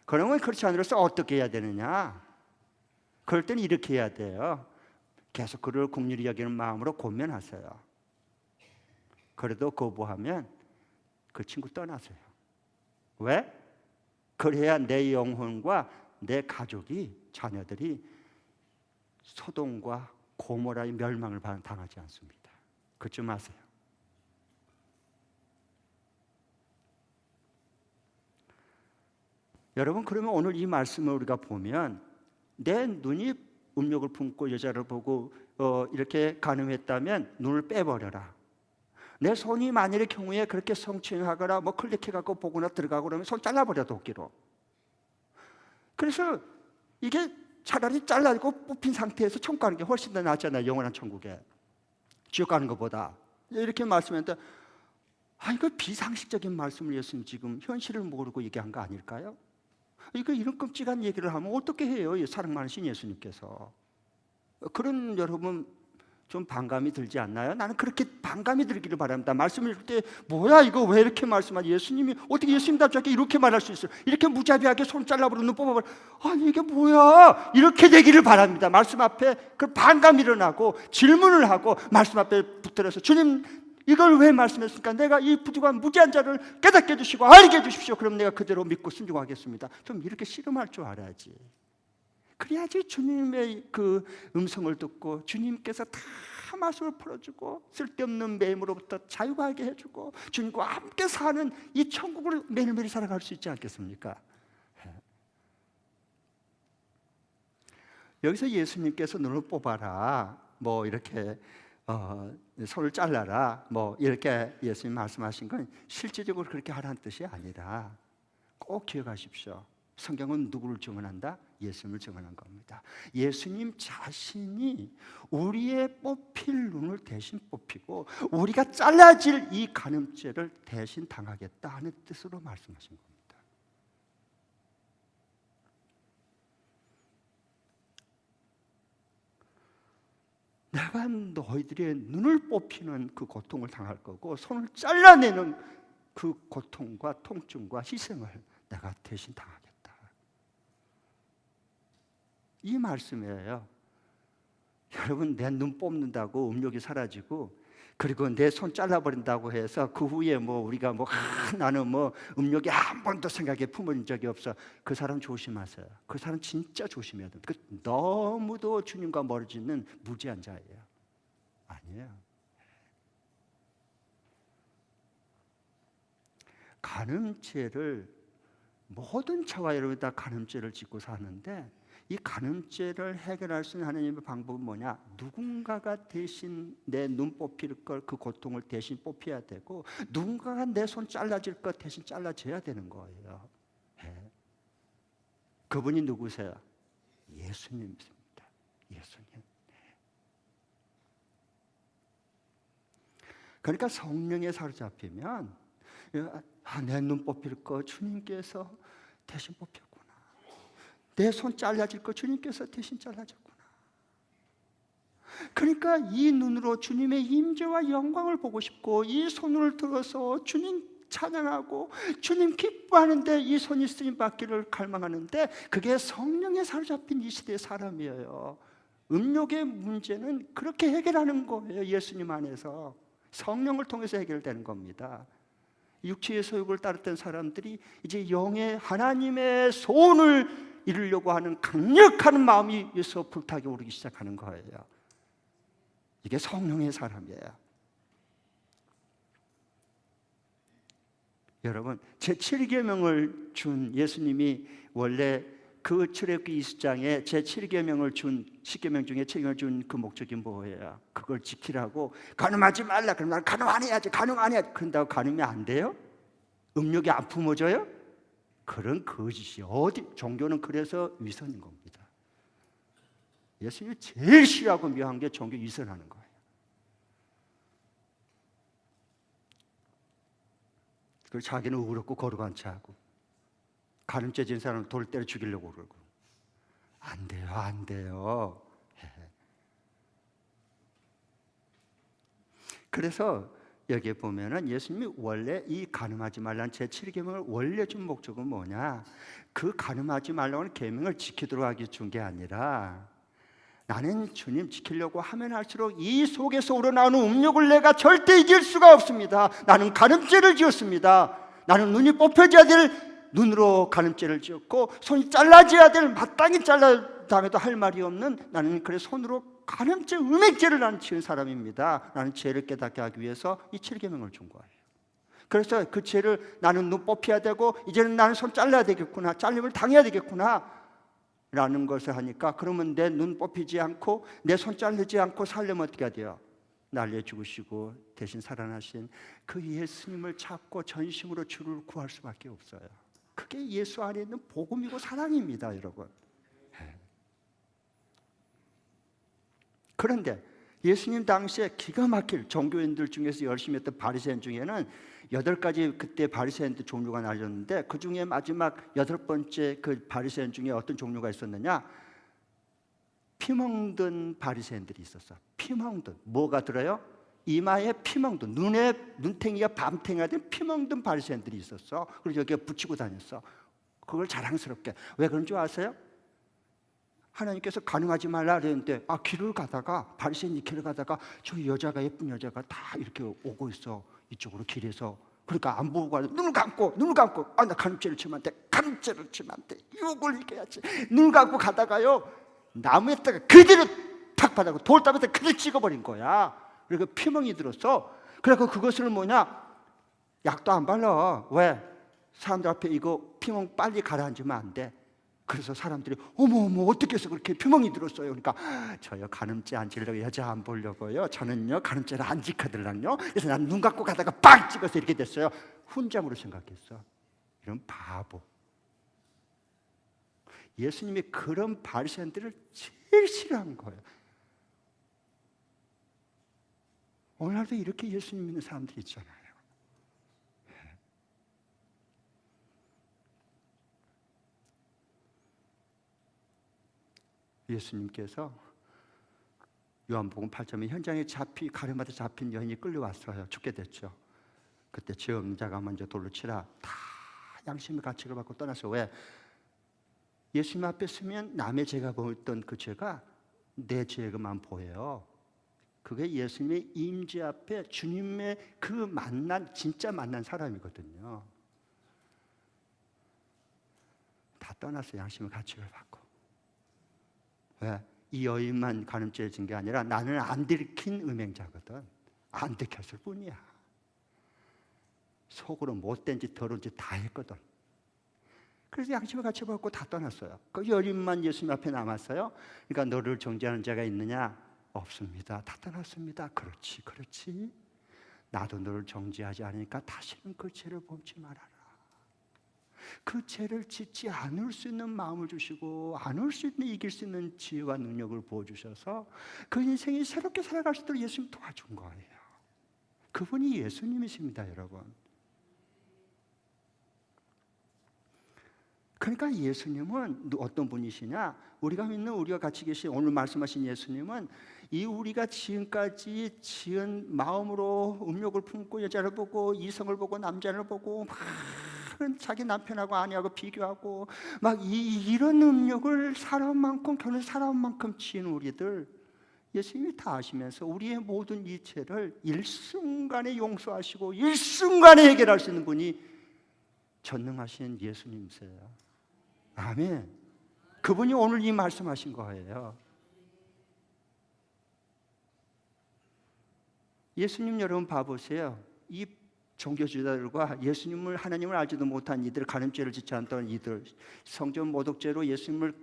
그러면 그렇지 않으로서 어떻게 해야 되느냐? 그럴 때는 이렇게 해야 돼요. 계속 그를 긍휼히 여기는 마음으로 권면하세요. 그래도 거부하면 그 친구 떠나세요. 왜? 그래야 내 영혼과 내 가족이, 자녀들이 소돔과 고모라의 멸망을 당하지 않습니다. 그쯤 아세요. 여러분, 그러면 오늘 이 말씀을 우리가 보면 내 눈이 음욕을 품고 여자를 보고 이렇게 간음했다면 눈을 빼버려라. 내 손이 만일의 경우에 그렇게 성추행하거나 뭐 클릭해갖고 보거나 들어가고 그러면 손 잘라버려, 도끼로. 그래서 이게 차라리 잘라고 뽑힌 상태에서 천국 가는 게 훨씬 더 낫잖아요. 영원한 천국에. 지옥 가는 것보다. 이렇게 말씀했는데 이거 비상식적인 말씀을 예수님 지금 현실을 모르고 얘기한 거 아닐까요? 이런 끔찍한 얘기를 하면 어떻게 해요? 사랑 많으신 예수님께서. 그런 여러분 좀 반감이 들지 않나요? 나는 그렇게 반감이 들기를 바랍니다. 말씀을 읽을 때 뭐야 이거 왜 이렇게 말씀하지? 예수님이 어떻게 예수님답지 않게 이렇게 말할 수 있어요? 이렇게 무자비하게 손 잘라버리고 눈 뽑아버려. 이게 뭐야? 이렇게 되기를 바랍니다. 말씀 앞에 그 반감이 일어나고 질문을 하고 말씀 앞에 붙들어서 주님 이걸 왜 말씀했습니까? 내가 이 부족한 무지한 자를 깨닫게 해주시고 알게 해주십시오. 그럼 내가 그대로 믿고 순종하겠습니다. 좀 이렇게 씨름할 줄 알아야지. 그래야지 주님의 그 음성을 듣고 주님께서 다 마음을 풀어주고 쓸데없는 매임으로부터 자유하게 해주고 주님과 함께 사는 이 천국을 매일매일 살아갈 수 있지 않겠습니까? 여기서 예수님께서 눈을 뽑아라, 뭐 이렇게 손을 잘라라, 뭐 이렇게 예수님 말씀하신 건 실제적으로 그렇게 하라는 뜻이 아니라 꼭 기억하십시오. 성경은 누구를 증언한다? 예수님을 증언한 겁니다. 예수님 자신이 우리의 뽑힐 눈을 대신 뽑히고 우리가 잘라질 이 간음죄를 대신 당하겠다 하는 뜻으로 말씀하신 겁니다. 내가 너희들의 눈을 뽑히는 그 고통을 당할 거고 손을 잘라내는 그 고통과 통증과 희생을 내가 대신 당하겠다. 이 말씀이에요. 여러분, 내 눈 뽑는다고 음욕이 사라지고 그리고 내 손 잘라버린다고 해서 그 후에 뭐 우리가 나는 음욕이 한 번도 생각에 품은 적이 없어. 그 사람 조심하세요. 그 사람 진짜 조심해야 돼요. 너무도 주님과 멀어지는 무지한 자예요. 아니에요. 간음죄를 모든 자와 여러분이 다 간음죄를 짓고 사는데 이 간음죄를 해결할 수 있는 하나님의 방법은 뭐냐? 누군가가 대신 내 눈 뽑힐 걸 그 고통을 대신 뽑혀야 되고 누군가가 내 손 잘라질 것 대신 잘라줘야 되는 거예요. 네. 그분이 누구세요? 예수님입니다. 예수님. 그러니까 성령에 사로잡히면 내 눈 뽑힐 거 주님께서 대신 뽑혔구나. 내 손 잘라질 거 주님께서 대신 잘라줬구나. 그러니까 이 눈으로 주님의 임재와 영광을 보고 싶고 이 손을 들어서 주님 찬양하고 주님 기뻐하는데 이 손이 쓰임받기를 갈망하는데 그게 성령에 사로잡힌 이 시대의 사람이에요. 음욕의 문제는 그렇게 해결하는 거예요. 예수님 안에서 성령을 통해서 해결되는 겁니다. 육체의 소욕을 따랐던 사람들이 이제 영의 하나님의 소원을 이루려고 하는 강력한 마음이 예수 불타게 오르기 시작하는 거예요. 이게 성령의 사람이에요. 여러분, 제7계명을 준 예수님이 원래 그 출애굽기 20장에 제7계명을 준 10계명 중에 7계명을 준 그 목적이 뭐예요? 그걸 지키라고. 간음하지 말라. 그럼 나는 간음 안 해야지. 간음 안 해야지. 그런다고 간음이 안 돼요? 음욕이 안 품어져요? 그런 거짓이 어디? 종교는 그래서 위선인 겁니다. 예수님이 제일 싫어하고 미워한 게 종교 위선하는 거예요. 그리고 자기는 의롭고 거룩한 자하고 간음죄 지은 사람을 돌 때려 죽이려고 그러고. 안 돼요, 안 돼요. 그래서 여기에 보면은 예수님이 원래 이 간음하지 말라는 제7계명을 원래 준 목적은 뭐냐? 그 간음하지 말라는 계명을 지키도록 하기 준 게 아니라, 나는 주님 지키려고 하면 할수록 이 속에서 우러나오는 음욕을 내가 절대 이길 수가 없습니다. 나는 간음죄를 지었습니다. 나는 눈이 뽑혀져야 될 눈으로 간음죄를 지었고, 손이 잘라져야 될 마땅히 잘라당해도 할 말이 없는, 나는 그래서 손으로 간음죄, 음행죄를 나는 지은 사람입니다. 나는 죄를 깨닫게 하기 위해서 이 7계명을 준 거예요. 그래서 그 죄를 나는 눈 뽑혀야 되고, 이제는 나는 손 잘라야 되겠구나, 잘림을 당해야 되겠구나 라는 것을 하니까, 그러면 내 눈 뽑히지 않고 내 손 자르지 않고 살려면 어떻게 해야 돼요? 날려 죽으시고 대신 살아나신 그 예수님을 찾고 전심으로 주를 구할 수밖에 없어요. 그게 예수 안에 있는 복음이고 사랑입니다, 여러분. 그런데 예수님 당시에 기가 막힐 종교인들 중에서 열심히 했던 바리새인 중에는 8가지 그때 바리새인들 종류가 나뉘었는데, 그 중에 마지막 8번째 그 바리새인 중에 어떤 종류가 있었느냐? 피멍든 바리새인들이 있었어. 피멍든. 뭐가 들어요? 이마에 피멍든, 눈에 눈탱이가 밤탱이가 된 피멍든 바리새인들이 있었어. 그래서 여기에 붙이고 다녔어. 그걸 자랑스럽게. 왜 그런 줄 아세요? 하나님께서 간음하지 말라 그랬는데, 길을 가다가 바리새인이 길을 가다가 저 여자가, 예쁜 여자가 다 이렇게 오고 있어, 이쪽으로 길에서. 그러니까 안 보고 가서 눈을 감고 나 간음죄를 치면 안 돼, 간음죄를 치면 안 돼, 욕을 이겨야지. 눈을 감고 가다가요, 나무에다가 그대로 탁 받아고 돌담에다 그대로 찍어버린 거야. 그리고 피멍이 들었어. 그래서 그것을 뭐냐, 약도 안 발라. 왜? 사람들 앞에 이거 피멍 빨리 가라앉으면 안 돼. 그래서 사람들이 어머 어떻게 해서 그렇게 피멍이 들었어요? 그러니까 저요, 간음죄 안 지려고, 여자 안 보려고요, 저는요 간음죄를 안 지켜들랑요, 그래서 난 눈 감고 가다가 빵 찍어서 이렇게 됐어요. 훈장으로 생각했어. 이런 바보. 예수님이 그런 바리새인들을 제일 싫어한 거예요. 오늘날도 이렇게 예수님 믿는 사람들이 있잖아요. 예수님께서 요한복음 8장에 현장에 가늠하다 잡힌 여인이 끌려왔어요. 죽게 됐죠. 그때 죄 없는 자가 먼저 돌로 치라. 다 양심의 가책을 받고 떠났어요. 왜? 예수님 앞에 서면 남의 죄가 보였던 그 죄가 내 죄가만 보여요. 그게 예수님의 임재 앞에 주님의 그 진짜 만난 사람이거든요. 다 떠났어요. 양심의 가책을 받고. 왜? 이 여인만 간음죄를 진 게 아니라 나는 안 들킨 음행자거든. 안 들켰을 뿐이야. 속으로 못된 짓, 더러운 짓 다 했거든. 그래서 양심을 같이 받고 다 떠났어요. 그 여인만 예수님 앞에 남았어요. 그러니까 너를 정죄하는 자가 있느냐? 없습니다. 다 떠났습니다. 그렇지. 나도 너를 정죄하지 않으니까 다시는 그 죄를 범치 말아라. 그 죄를 짓지 않을 수 있는 마음을 주시고, 않을 수 있는, 이길 수 있는 지혜와 능력을 부어주셔서 그 인생이 새롭게 살아갈 수 있도록 예수님 도와준 거예요. 그분이 예수님이십니다, 여러분. 그러니까 예수님은 어떤 분이시냐? 우리가 믿는, 우리가 같이 계신 오늘 말씀하신 예수님은 이 우리가 지금까지 지은 마음으로 음욕을 품고 여자를 보고 이성을 보고 남자를 보고 막 자기 남편하고 아내하고 비교하고 막 이런 음욕을 사람만큼, 결혼 사람만큼 지은 우리들, 예수님이 다 아시면서 우리의 모든 이체를 일순간에 용서하시고 일순간에 해결할 수 있는 분이 전능하신 예수님이세요. 아멘. 그분이 오늘 이 말씀하신 거예요. 예수님 여러분 봐보세요. 이 종교주의자들과 예수님을 하나님을 알지도 못한 이들, 간음죄를 짓지 않던 이들, 성전 모독죄로 예수님을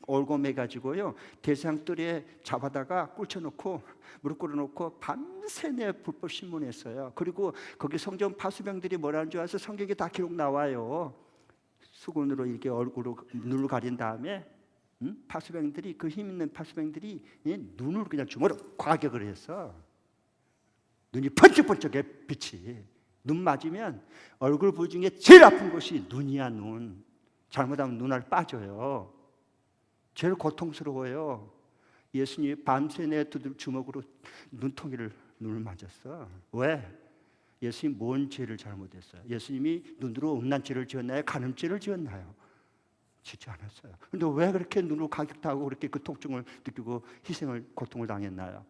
올고매 가지고요 대상들에 잡아다가 꿇혀놓고 무릎 꿇어놓고 밤새내 불법 신문했어요. 그리고 거기 성전 파수병들이 뭐라는 줄 아세요? 성경에 다 기록 나와요. 수건으로 이렇게 얼굴로 눈을 가린 다음에 파수병들이, 그 힘 있는 파수병들이 눈을 그냥 주먹으로 과격을 했어. 눈이 번쩍번쩍해 빛이. 눈 맞으면 얼굴 부위 중에 제일 아픈 곳이 눈이야. 눈. 잘못하면 눈알 빠져요. 제일 고통스러워요. 예수님이 밤새내 두들 주먹으로 눈을 맞았어. 왜? 예수님이 뭔 죄를 잘못했어요? 예수님이 눈으로 음란 죄를 지었나요? 간음죄를 지었나요? 짓지 않았어요. 그런데 왜 그렇게 눈으로 가격당하고 그렇게 그 통증을 느끼고 고통을 당했나요?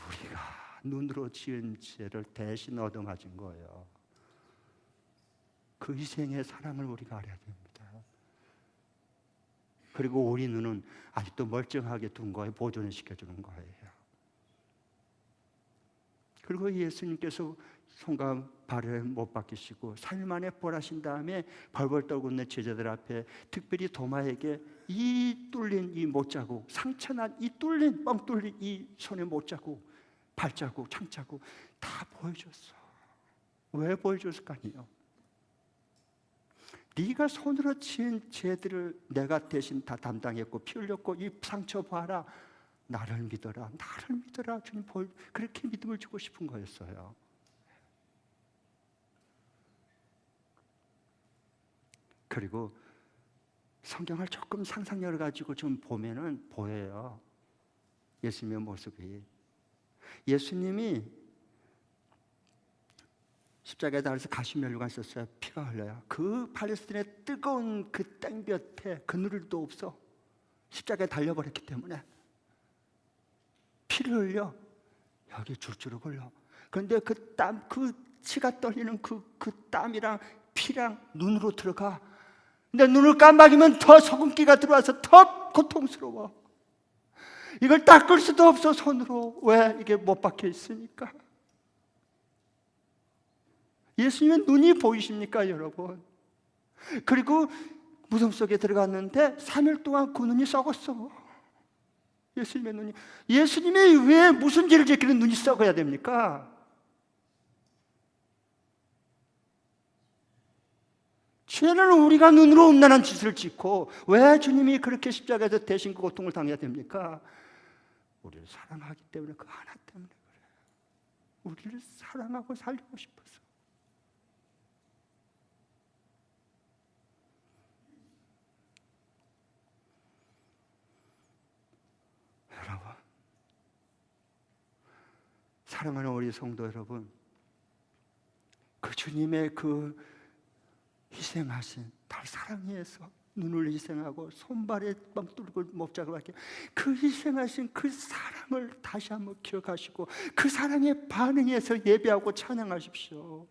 우리가 눈으로 지은 죄를 대신 얻어맞은 거예요. 그 희생의 사랑을 우리가 알아야 됩니다. 그리고 우리 눈은 아직도 멀쩡하게 둔 거예요. 보존을 시켜주는 거예요. 그리고 예수님께서 손과 발을 못 박히시고 3일 만에 부활하신 다음에 벌벌 떨고 있는 제자들 앞에 특별히 도마에게 이 뚫린 이 못자국, 상처난 이 뚫린 뻥 뚫린 이 손의 못자국, 발자국, 창자국 다 보여줬어. 왜 보여줬을까요? 네가 손으로 지은 죄들을 내가 대신 다 담당했고 피 흘렸고 이 상처 봐라. 나를 믿어라. 나를 믿어라. 주님 그렇게 믿음을 주고 싶은 거였어요. 그리고 성경을 조금 상상력을 가지고 좀 보면은 보여요. 예수님의 모습이. 예수님이 십자가에 달려서 가시면류관 썼어요. 피가 흘러요. 그 팔레스틴의 뜨거운 그 땡볕에 그늘도 없어. 십자가에 달려버렸기 때문에 피를 흘려. 여기 줄줄을 흘러. 그런데 그 땀, 그 치가 떨리는 그 땀이랑 피랑 눈으로 들어가. 근데 눈을 깜박이면 더 소금기가 들어와서 더 고통스러워. 이걸 닦을 수도 없어 손으로. 왜? 이게 못 박혀 있으니까. 예수님의 눈이 보이십니까 여러분? 그리고 무덤 속에 들어갔는데 3일 동안 그 눈이 썩었어. 예수님의 눈이. 예수님이 왜 무슨 죄를 지키는 눈이 썩어야 됩니까? 죄는 우리가 눈으로 음란한 짓을 짓고 왜 주님이 그렇게 십자가에서 대신 그 고통을 당해야 됩니까? 우리를 사랑하기 때문에, 그 하나 때문에 그래요. 우리를 사랑하고 살리고 싶어서. 여러분, 사랑하는 우리 성도 여러분, 그 주님의 그 희생하신 달 사랑해서 눈을 희생하고 손발에 뻥 뚫고 목작을 박혀 그 희생하신 그 사랑을 다시 한번 기억하시고 그 사랑에 반응해서 예배하고 찬양하십시오.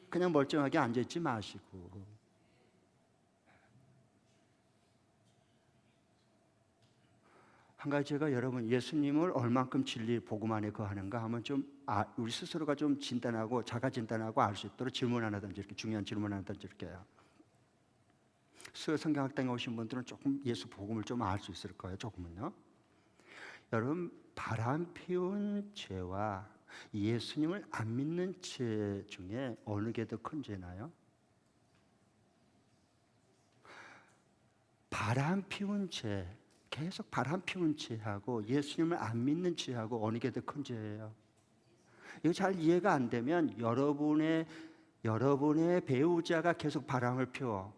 그냥 멀쩡하게 앉아있지 마시고. 한 가지 제가 여러분 예수님을 얼만큼 진리 복음 안에 거하는가 하면 좀 우리 스스로가 좀 진단하고 자가 진단하고 알 수 있도록 질문 하나 던질게요. 중요한 질문 하나 던질게요. 수요 성경학당에 오신 분들은 조금 예수 복음을 좀 알 수 있을 거예요. 조금은요. 여러분, 바람 피운 죄와 예수님을 안 믿는 죄 중에 어느 게 더 큰 죄나요? 바람 피운 죄, 계속 바람 피운 죄하고 예수님을 안 믿는 죄하고 어느 게 더 큰 죄예요? 이거 잘 이해가 안 되면 여러분의 배우자가 계속 바람을 피워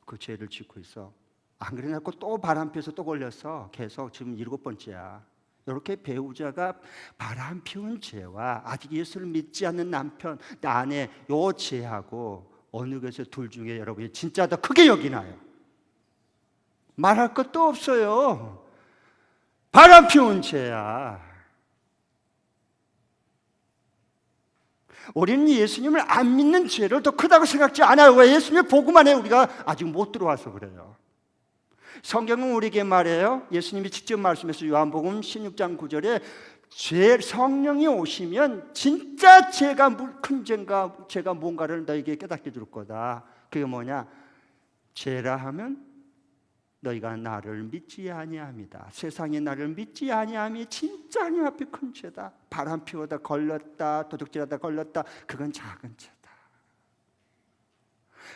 그 죄를 짓고 있어. 안 그래놓고 또 바람 피워서 또 걸렸어. 계속 지금 7번째야. 이렇게 배우자가 바람 피운 죄와 아직 예수를 믿지 않는 남편, 아내 요 죄하고 어느 것에 둘 중에 여러분이 진짜 더 크게 여기나요? 말할 것도 없어요. 바람 피운 죄야. 우리는 예수님을 안 믿는 죄를 더 크다고 생각지 않아요. 왜? 예수님의 복음 안에 우리가 아직 못 들어와서 그래요. 성경은 우리에게 말해요. 예수님이 직접 말씀해서 요한복음 16장 9절에 성령이 오시면 진짜 큰 죄가 제가 뭔가를 너에게 깨닫게 줄 거다. 그게 뭐냐? 죄라 하면 너희가 나를 믿지 아니함이다. 세상이 나를 믿지 아니함이 진짜 하나님 앞에 큰 죄다. 바람 피우다 걸렸다, 도둑질하다 걸렸다, 그건 작은 죄다.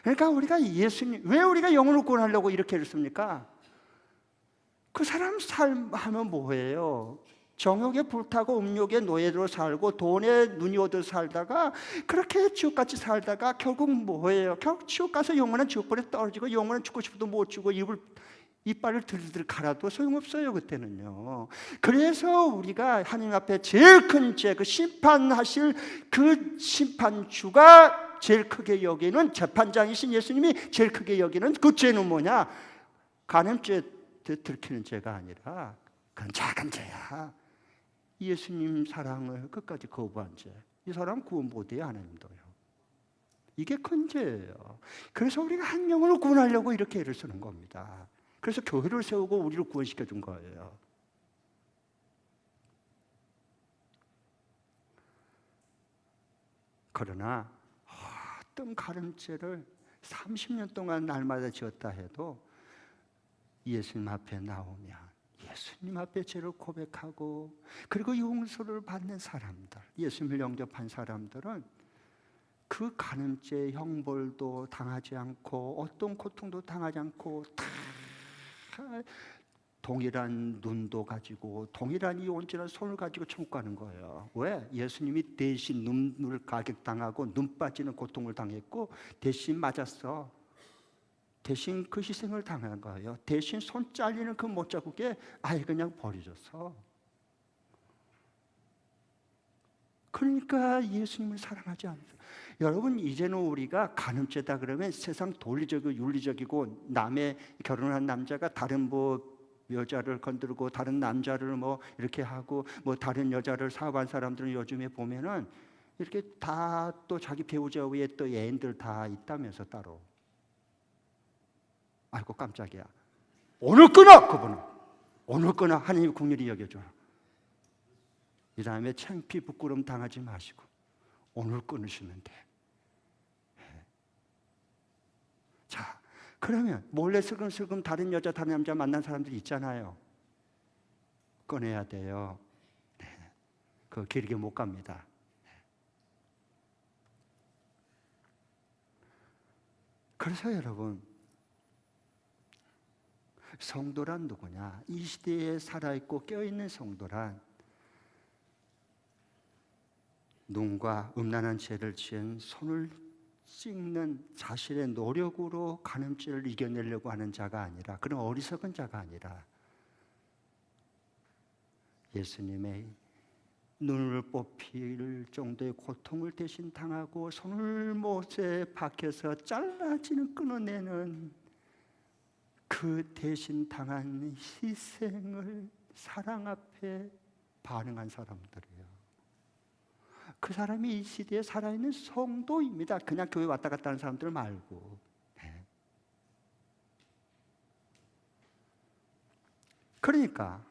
그러니까 우리가 왜 우리가 영혼을 구원하려고 이렇게 했습니까? 그 사람 삶하면 뭐예요? 정욕에 불타고 음욕의 노예로 살고 돈에 눈이 어두워 살다가 그렇게 지옥같이 살다가 결국 뭐예요? 결국 지옥 가서 영원한 지옥불에 떨어지고 영원한 죽고 싶어도 못 죽고 이빨을 들들 갈아도 소용없어요. 그때는요. 그래서 우리가 하나님 앞에 제일 큰 죄, 그 심판하실 그 심판주가 제일 크게 여기는, 재판장이신 예수님이 제일 크게 여기는 그 죄는 뭐냐? 간음죄 들키는 죄가 아니라 그건 작은 죄야. 예수님 사랑을 끝까지 거부한 죄. 이 사람 구원 못해요. 하나님도요. 이게 큰 죄예요. 그래서 우리가 한 영혼을 구원하려고 이렇게 애를 쓰는 겁니다. 그래서 교회를 세우고 우리를 구원시켜 준 거예요. 그러나 어떤 가늠죄를 30년 동안 날마다 지었다 해도 예수님 앞에 나오면 예수님 앞에 죄를 고백하고 그리고 용서를 받는 사람들, 예수님을 영접한 사람들은 그 간음죄 형벌도 당하지 않고 어떤 고통도 당하지 않고 다 동일한 눈도 가지고 동일한 이 온전한 손을 가지고 천국 가는 거예요. 왜? 예수님이 대신 눈을 가격당하고 눈 빠지는 고통을 당했고 대신 맞았어. 대신 그 희생을 당한 거예요. 대신 손 잘리는 그 못자국에 아예 그냥 버려졌어. 그러니까 예수님을 사랑하지 않아요. 여러분, 이제는 우리가 간음죄다 그러면 세상 논리적이고 윤리적이고 남의 결혼한 남자가 다른 여자를 건들고 다른 남자를 이렇게 하고 다른 여자를 사업한 사람들은 요즘에 보면은 이렇게 다 또 자기 배우자 위에 또 애인들 다 있다면서 따로. 아이고 깜짝이야. 오늘 끊어 그분은. 오늘 끊어. 하나님 긍휼히 여겨줘. 이 다음에 창피 부끄러움 당하지 마시고 오늘 끊으시면 돼. 자, 그러면 몰래 슬금슬금 다른 여자 다른 남자 만난 사람들이 있잖아요. 꺼내야 돼요. 네. 그거 길게 못 갑니다. 그래서 여러분, 성도란 누구냐? 이 시대에 살아있고 깨어있는 성도란 눈과 음란한 죄를 지은 손을 씻는 자신의 노력으로 간음죄를 이겨내려고 하는 자가 아니라, 그런 어리석은 자가 아니라 예수님의 눈을 뽑힐 정도의 고통을 대신 당하고 손을 못에 박혀서 잘라지는 끊어내는 그 대신 당한 희생을 사랑 앞에 반응한 사람들이에요. 그 사람이 이 시대에 살아있는 성도입니다. 그냥 교회 왔다 갔다 하는 사람들 말고. 네. 그러니까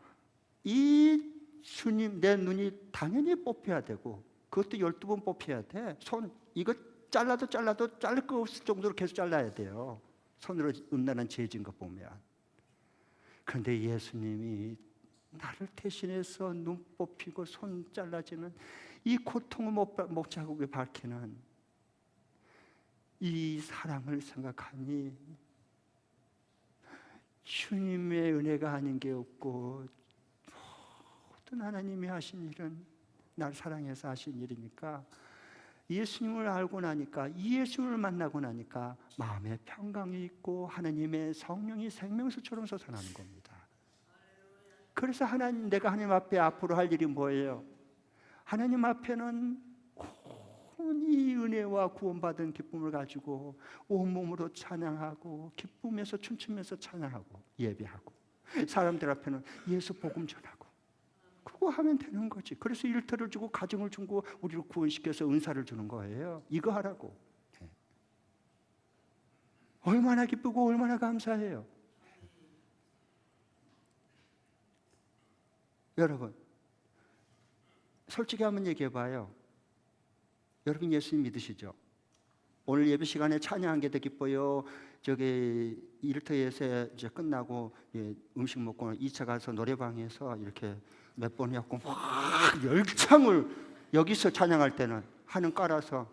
이 주님, 내 눈이 당연히 뽑혀야 되고 그것도 12번 뽑혀야 돼. 손 이거 잘라도 자를 거 없을 정도로 계속 잘라야 돼요. 손으로 음란한 죄 지은 거 보면. 그런데 예수님이 나를 대신해서 눈 뽑히고 손 잘라지는 이 고통을 못 자국에 밝히는 이 사랑을 생각하니 주님의 은혜가 아닌 게 없고 모든 하나님이 하신 일은 날 사랑해서 하신 일이니까 예수님을 알고 나니까, 이 예수님을 만나고 나니까 마음에 평강이 있고 하나님의 성령이 생명수처럼 솟아나는 겁니다. 그래서 내가 하나님 앞에 앞으로 할 일이 뭐예요? 하나님 앞에는 온 이 은혜와 구원받은 기쁨을 가지고 온몸으로 찬양하고 기쁨에서 춤추면서 찬양하고 예배하고, 사람들 앞에는 예수 복음 전하고, 그거 하면 되는 거지. 그래서 일터를 주고 가정을 주고 우리를 구원시켜서 은사를 주는 거예요. 이거 하라고. 얼마나 기쁘고 얼마나 감사해요. 여러분, 솔직히 한번 얘기해 봐요. 여러분 예수님 믿으시죠? 오늘 예배 시간에 찬양한 게 더 기뻐요. 저기 일터에서 이제 끝나고 음식 먹고 2차 가서 노래방에서 이렇게 몇 번 해갖고 막 열창을 여기서 찬양할 때는 하는 깔아서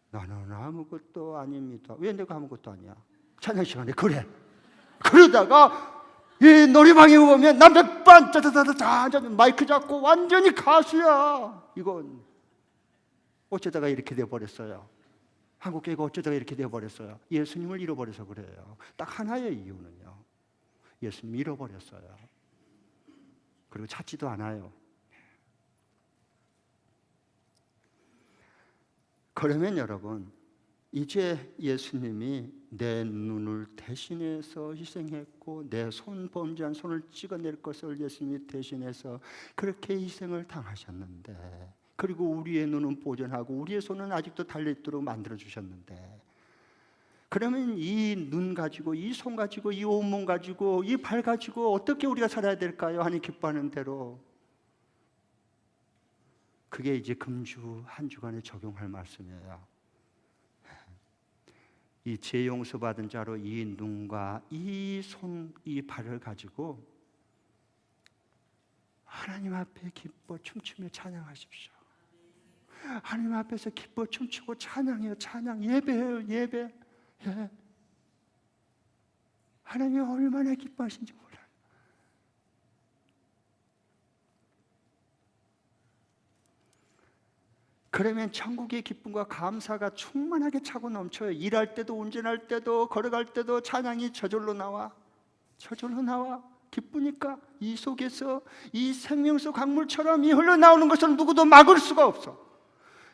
나는 아무것도 아닙니다. 왜 내가 아무것도 아니야? 찬양 시간에 그래. 그러다가 이 노래방에 오면 나 몇 번 짜자자자 마이크 잡고 완전히 가수야. 이건 어쩌다가 이렇게 돼버렸어요. 한국교회가 어쩌다가 이렇게 돼버렸어요. 예수님을 잃어버려서 그래요. 딱 하나의 이유는요, 예수님 잃어버렸어요. 그리고 찾지도 않아요. 그러면 여러분, 이제 예수님이 내 눈을 대신해서 희생했고 내 손 범죄한 손을 찍어낼 것을 예수님이 대신해서 그렇게 희생을 당하셨는데, 그리고 우리의 눈은 보존하고 우리의 손은 아직도 달려있도록 만들어주셨는데, 그러면 이 눈 가지고 이 손 가지고 이 온몸 가지고 이 발 가지고 어떻게 우리가 살아야 될까요? 하나님 기뻐하는 대로. 그게 이제 금주 한 주간에 적용할 말씀이에요. 이 죄 용서 받은 자로 이 눈과 이 손, 이 발을 가지고 하나님 앞에 기뻐 춤추며 찬양하십시오. 하나님 앞에서 기뻐 춤추고 찬양해요. 찬양, 예배해요. 예배. 예. 하나님이 얼마나 기뻐하신지 몰라요. 그러면 천국의 기쁨과 감사가 충만하게 차고 넘쳐요. 일할 때도 운전할 때도 걸어갈 때도 찬양이 저절로 나와. 저절로 나와. 기쁘니까 이 속에서 이 생명수 강물처럼 이 흘러나오는 것을 누구도 막을 수가 없어.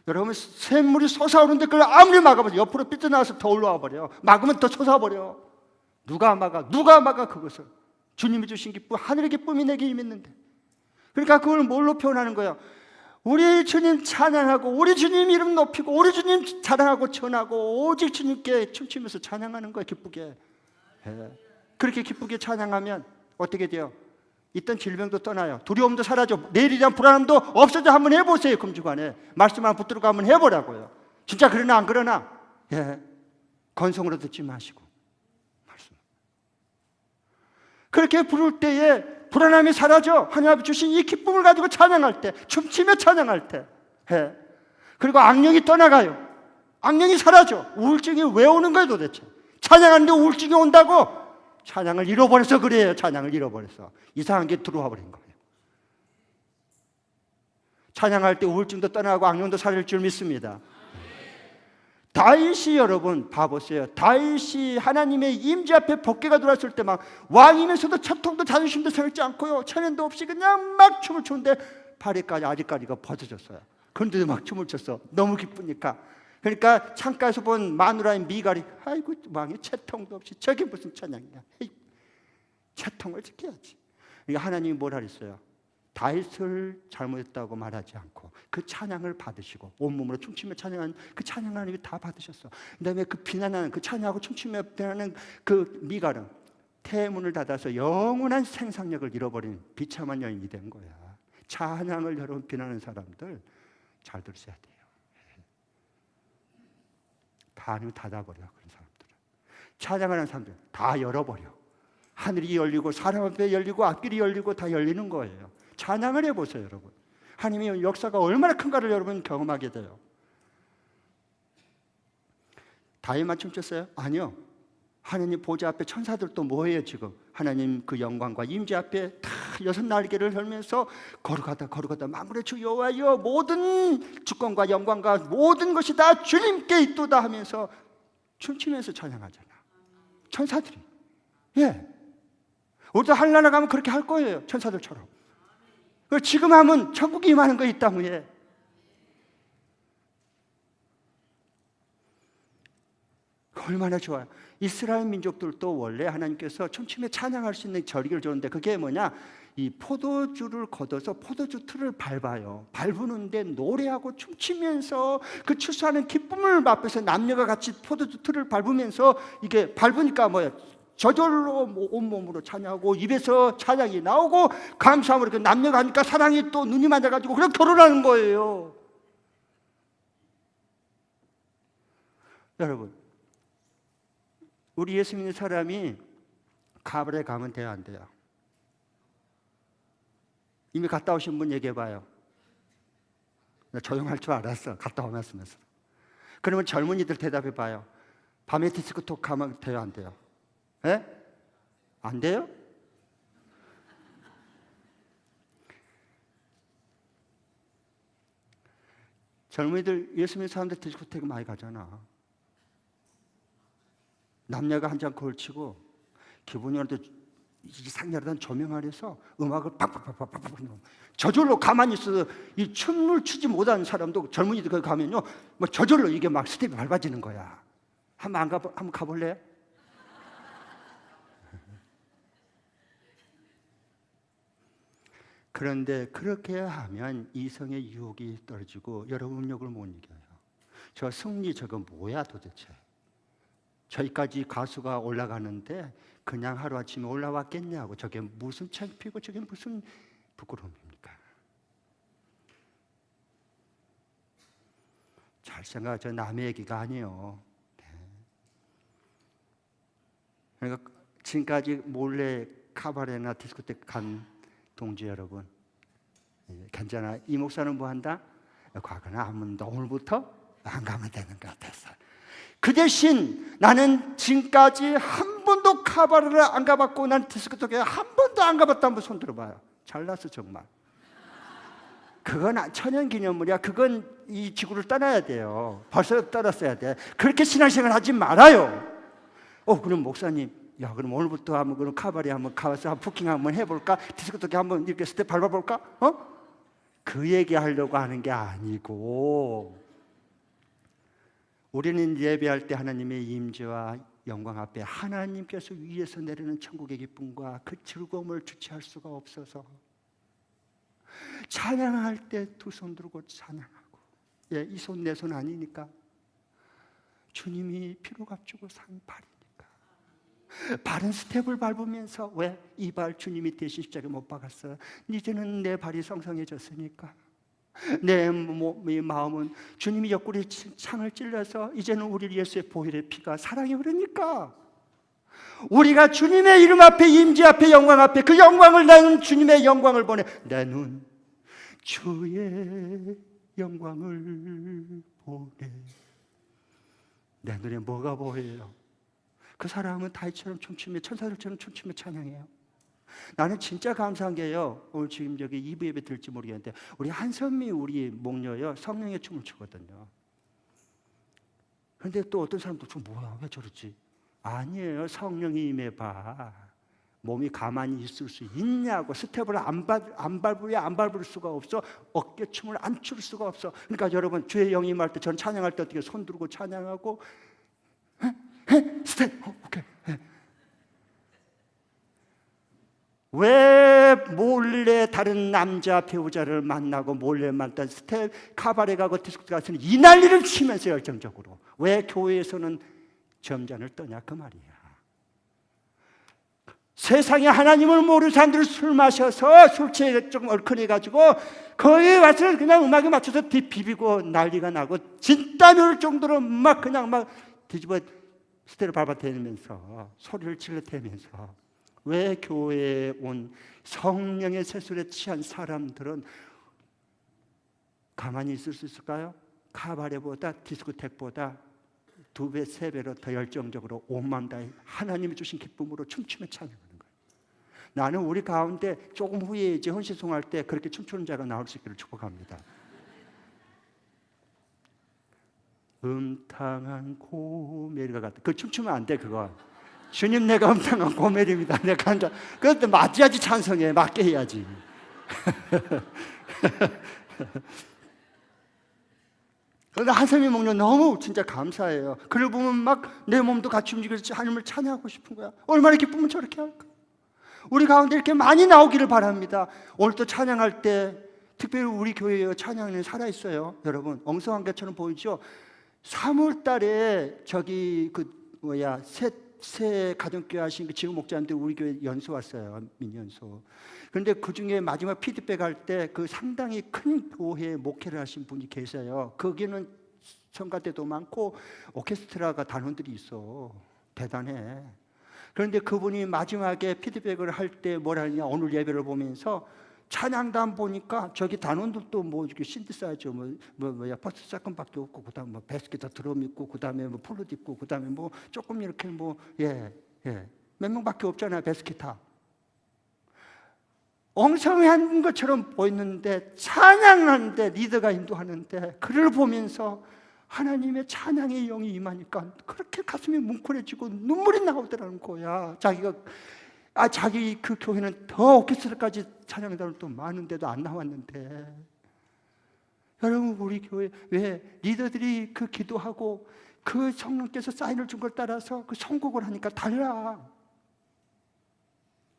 여러분, 샘물이 솟아오는데 그걸 아무리 막아봐도 옆으로 삐져나와서 더 올라와 버려. 막으면 더 솟아버려. 누가 막아 그것을. 주님이 주신 기쁨, 하늘의 기쁨이 내게 임했는데. 그러니까 그걸 뭘로 표현하는 거예요? 우리 주님 찬양하고 우리 주님 이름 높이고 우리 주님 자랑하고 전하고 오직 주님께 춤추면서 찬양하는 거예요. 기쁘게. 그렇게 기쁘게 찬양하면 어떻게 돼요? 있던 질병도 떠나요. 두려움도 사라져. 내일에 대한 불안함도 없어져. 한번 해보세요. 금주간에 말씀 한번 붙들고 한번 해보라고요. 진짜 그러나 안 그러나? 건성으로 듣지 마시고 말씀. 그렇게 부를 때에 불안함이 사라져. 하나님 앞에 주신 이 기쁨을 가지고 찬양할 때, 춤추며 찬양할 때. 그리고 악령이 떠나가요. 악령이 사라져. 우울증이 왜 오는 거예요 도대체? 찬양하는데 우울증이 온다고? 찬양을 잃어버려서 그래요. 찬양을 잃어버려서 이상한 게 들어와 버린 거예요. 찬양할 때 우울증도 떠나고 악령도 사라질 줄 믿습니다. 다윗이 여러분 봐보세요. 다윗이 하나님의 임재 앞에 법궤가 들어왔을 때 막 왕이면서도 채통도 자존심도 생각지 않고요, 천연도 없이 그냥 막 춤을 추는데 발에까지 아직까지가 벗어졌어요. 그런데도 막 춤을 췄어. 너무 기쁘니까. 그러니까 창가에서 본 마누라인 미갈이 아이고 왕이 채통도 없이 저게 무슨 찬양이야. 에이, 채통을 지켜야지. 그러니까 하나님이 뭐라 그랬어요? 다윗을 잘못했다고 말하지 않고 그 찬양을 받으시고 온몸으로 춤추며 찬양하는 그 찬양을 하나님이 다 받으셨어. 그 다음에 그 비난하는 그 찬양하고 춤추며 비난하는 그 미갈은 태문을 닫아서 영원한 생산력을 잃어버린 비참한 여인이 된 거야. 찬양을 여러분 비난하는 사람들 잘 들으셔야 돼요. 다 닫아버려. 그런 사람들은 찬양하는 사람들 다 열어버려. 하늘이 열리고 사람 앞에 열리고 앞길이 열리고 다 열리는 거예요. 찬양을 해보세요 여러분. 하나님의 역사가 얼마나 큰가를 여러분 경험하게 돼요. 다윗만 춤췄어요? 아니요. 하나님 보좌 앞에 천사들도 뭐해요 지금? 하나님 그 영광과 임재 앞에 다 여섯 날개를 펼면서 걸어가다 만군의 주 여호와여 모든 주권과 영광과 모든 것이 다 주님께 있도다 하면서 춤추면서 찬양하잖아. 천사들이. 우리도 하늘나라 가면 그렇게 할 거예요. 천사들처럼. 지금 하면 천국이 임하는 거 이 땅에. 얼마나 좋아요. 이스라엘 민족들도 원래 하나님께서 춤추며 찬양할 수 있는 절기를 줬는데 그게 뭐냐? 이 포도주를 걷어서 포도주 틀을 밟아요. 밟으는데 노래하고 춤추면서 그 출소하는 기쁨을 맛보면서 남녀가 같이 포도주 틀을 밟으면서 이게 밟으니까 뭐야? 저절로 온몸으로 찬양하고 입에서 찬양이 나오고 감사함으로 남녀가 하니까 사랑이 또 눈이 맞아가지고 그냥 결혼하는 거예요. 여러분, 우리 예수 믿는 사람이 가발에 가면 돼요, 안 돼요? 이미 갔다 오신 분 얘기해봐요. 나 조용할 줄 알았어, 갔다 오면서. 그러면 젊은이들 대답해봐요. 밤에 디스코톡 가면 돼요, 안 돼요? 예? 안 돼요? 젊은이들 예수 믿는 사람들 디스코테크 많이 가잖아. 남녀가 한 잔 걸치고 기분이 어때 상렬하던 조명 아래서 음악을 팍팍팍팍팍 저절로 가만히 있어서 이 춤을 추지 못하는 사람도 젊은이들 거기 가면요 뭐 저절로 이게 막 스텝이 밟아지는 거야. 한번 가볼래? 그런데 그렇게 하면 이성의 유혹이 떨어지고 여러분 음욕을 못 이겨요. 저 승리 저거 뭐야 도대체? 저기까지 가수가 올라가는데 그냥 하루아침에 올라왔겠냐고. 저게 무슨 창피고 저게 무슨 부끄러움입니까? 잘 생각해. 저 남의 얘기가 아니에요. 네. 그러니까 지금까지 몰래 카바레나 디스코테크 간 동지 여러분, 괜찮아. 이 목사는 뭐 한다? 과거는 안 묻는다. 오늘부터 안 가면 되는 것 같았어. 그 대신 나는 지금까지 한 번도 카바레를 안 가봤고 난 디스코테크에 한 번도 안 가봤다. 한번 손 들어봐요. 잘났어 정말. 그건 천연기념물이야. 그건 이 지구를 떠나야 돼요. 벌써 떠났어야 돼. 그렇게 신앙생활 하지 말아요. 그럼 목사님, 야 그럼 오늘부터 한번 그럼 카바레 한번 가서 부킹 한번 해볼까? 디스코테크 한번 이렇게 스텝 밟아볼까? 그 얘기 하려고 하는 게 아니고, 우리는 예배할 때 하나님의 임재와 영광 앞에 하나님께서 위에서 내리는 천국의 기쁨과 그 즐거움을 주체할 수가 없어서 찬양할 때 두 손 들고 찬양하고, 이 손 내 손 아니니까 주님이 피로 값주고 산 발이니까 바른 스텝을 밟으면서 왜? 이 발 주님이 대신 십자가에 못 박았어. 이제는 내 발이 성성해졌으니까 내 마음은 주님이 옆구리에 창을 찔러서 이제는 우리 예수의 보혈의 피가 사랑이 흐르니까 우리가 주님의 이름 앞에 임재 앞에 영광 앞에 그 영광을 나는 주님의 영광을 보내. 내 눈 주의 영광을 보내. 내 눈에 뭐가 보여요? 그 사람은 다윗처럼 춤추며 천사들처럼 춤추며 찬양해요. 나는 진짜 감사한 게요, 오늘 지금 여기 2부 예배 들을지 모르겠는데 우리 한선미 우리 목녀요 성령의 춤을 추거든요. 그런데 또 어떤 사람도 좀 뭐야 왜 저러지? 아니에요. 성령이 임해봐. 몸이 가만히 있을 수 있냐고. 스텝을 안 밟을 수가 없어. 어깨춤을 안 출 수가 없어. 그러니까 여러분 주의 영이 임할 때 전 찬양할 때 어떻게 손 들고 찬양하고 스텝 오케이. 왜 몰래 다른 남자 배우자를 만나고 몰래 만난 스텝 카바레 가고 디스코테크 가서는 이 난리를 치면서 열정적으로 왜 교회에서는 점잔을 떠냐 그 말이야. 세상에 하나님을 모르는 사람들은 술 마셔서 술 취해 좀 얼큰해가지고 거기 와서 그냥 음악에 맞춰서 비비고 난리가 나고 진땀이 흘 정도로 막 그냥 막 뒤집어 스테를 밟아대면서 소리를 질러대면서. 왜 교회에 온 성령의 세술에 취한 사람들은 가만히 있을 수 있을까요? 카바레보다 디스코텍보다 2배, 3배로 더 열정적으로 온 마음 다해 하나님이 주신 기쁨으로 춤추며 찬양하는 거예요. 나는 우리 가운데 조금 후에 이제 헌신송할 때 그렇게 춤추는 자가 나올 수 있기를 축복합니다. 음탕한 고멜과 같다. 그 춤추면 안 돼 그거. 주님 내가 음탕한 고멜입니다. 내가 한다. 그런데 맞아야지 찬성해. 맞게 해야지. 그런데 한샘이 목련 너무 진짜 감사해요. 그를 보면 막 내 몸도 같이 움직여서 하나님을 찬양하고 싶은 거야. 얼마나 기쁘면 저렇게 할까? 우리 가운데 이렇게 많이 나오기를 바랍니다. 오늘 또 찬양할 때 특별히 우리 교회에 찬양은 살아있어요. 여러분 엉성한 것처럼 보이죠? 3월 달에 저기 셋 새 가정교회 하신 그 지금 목자님들 우리 교회 연수 왔어요. 민연수. 그런데 그 중에 마지막 피드백 할 때 그 상당히 큰 교회에 목회를 하신 분이 계세요. 거기는 성가대도 많고 오케스트라가 단원들이 있어. 대단해. 그런데 그분이 마지막에 피드백을 할 때 뭐라 하냐, 오늘 예배를 보면서 찬양단 보니까 저기 단원들도 뭐 이렇게 신디사이저 뭐야 퍼스트 세컨밖에 없고, 그다음 뭐 베스기타 드럼 있고, 그다음에 뭐 플룻 있고, 그다음에 뭐 조금 이렇게 뭐 몇 명밖에 없잖아요. 베스기타. 엉성한 것처럼 보이는데 찬양하는데 리더가 인도하는데 그를 보면서 하나님의 찬양의 영이 임하니까 그렇게 가슴이 뭉클해지고 눈물이 나오더라는 거야. 자기 그 교회는 더 오케스트라까지 찬양단도 많은데도 안 나왔는데, 여러분 우리 교회 왜 리더들이 그 기도하고 그 성령께서 사인을 준 걸 따라서 그 선곡을 하니까 달라.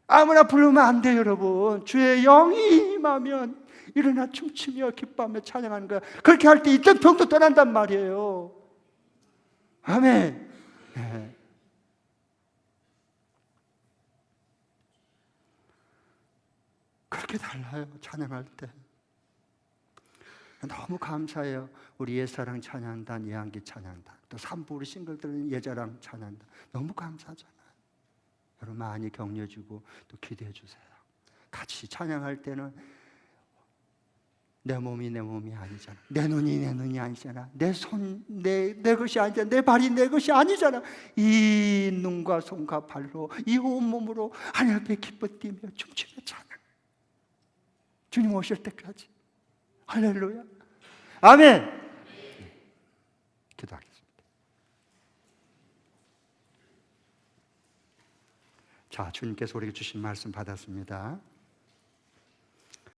아무나 부르면 안 돼요, 여러분. 주의 영이 임하면 일어나 춤추며 기뻐하며 찬양하는 거야. 그렇게 할 때 있던 병도 떠난단 말이에요. 아멘. 네. 그렇게 달라요, 찬양할 때. 너무 감사해요. 우리 옛사랑 찬양단, 예한기 찬양단, 또 3부 우리 싱글들은 예자랑 찬양단. 너무 감사하잖아요. 여러분 많이 격려주고 또 기도해 주세요. 같이 찬양할 때는 내 몸이 내 몸이 아니잖아. 내 눈이 내 눈이 아니잖아. 내 손 내 것이 아니잖아. 내 발이 내 것이 아니잖아. 이 눈과 손과 발로 이 온몸으로 하나님 앞에 기뻐 뛰며 춤추며 찬양. 주님 오실 때까지. 할렐루야. 아멘. 기도하겠습니다. 자, 주님께서 우리에게 주신 말씀 받았습니다.